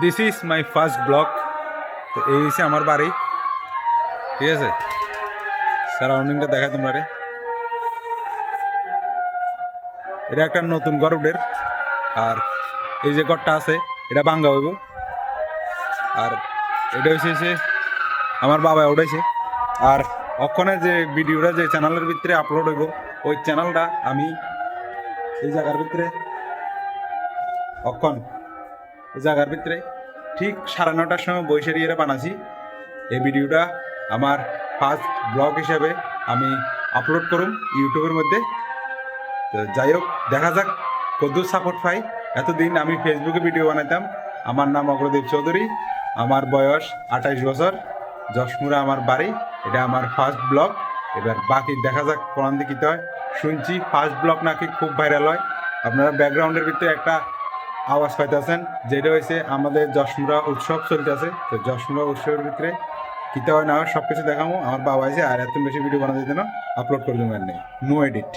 This is my first blog. তো এই হচ্ছে আমার বাড়ি, ঠিক আছে। সারাউন্ডিংটা দেখায় তোমরা রে। এটা একটা নতুন ঘর উঠের, আর এই যে ঘরটা আছে এটা ভাঙ্গা হইব। আর এটা হচ্ছে আমার বাবা উঠাইছে। আর ওখানে যে ভিডিওটা যে চ্যানেলের ভিতরে আপলোড হইব, ওই চ্যানেলটা আমি এই জায়গার ভিতরে এই জায়গার ভিতরে ঠিক 9:30টার সময় বৈশাখী এরা বানাছি। এই ভিডিওটা আমার ফার্স্ট ব্লগ হিসেবে আমি আপলোড করুম ইউটিউবের মধ্যে। তো যাই হোক, দেখা যাক কতদূর সাপোর্ট পাই। এতদিন আমি ফেসবুকে ভিডিও বানাইতাম। আমার নাম অগ্রদীপ চৌধুরী, আমার বয়স 28 বছর, যশমুরা আমার বাড়ি। এটা আমার ফার্স্ট ব্লগ। এবার বাকি দেখা যাক কোরআন দিকিতে হয়। শুনছি ফার্স্ট ব্লগ নাকি খুব ভাইরাল হয়। আপনারা ব্যাকগ্রাউন্ডের ভিতরে একটা আওয়াজ পাইতেছেন, যেটা হয়েছে আমাদের যশমুরা উৎসব চলতেছে। তো যশমুরা উৎসবের ভিতরে কিতে হয় না হয় সব কিছু দেখাবো। আমার বাবা আছে, আর এত বেশি ভিডিও বানাতে দিতে না, আপলোড করে দেবো। আর নেই, নো এডিট।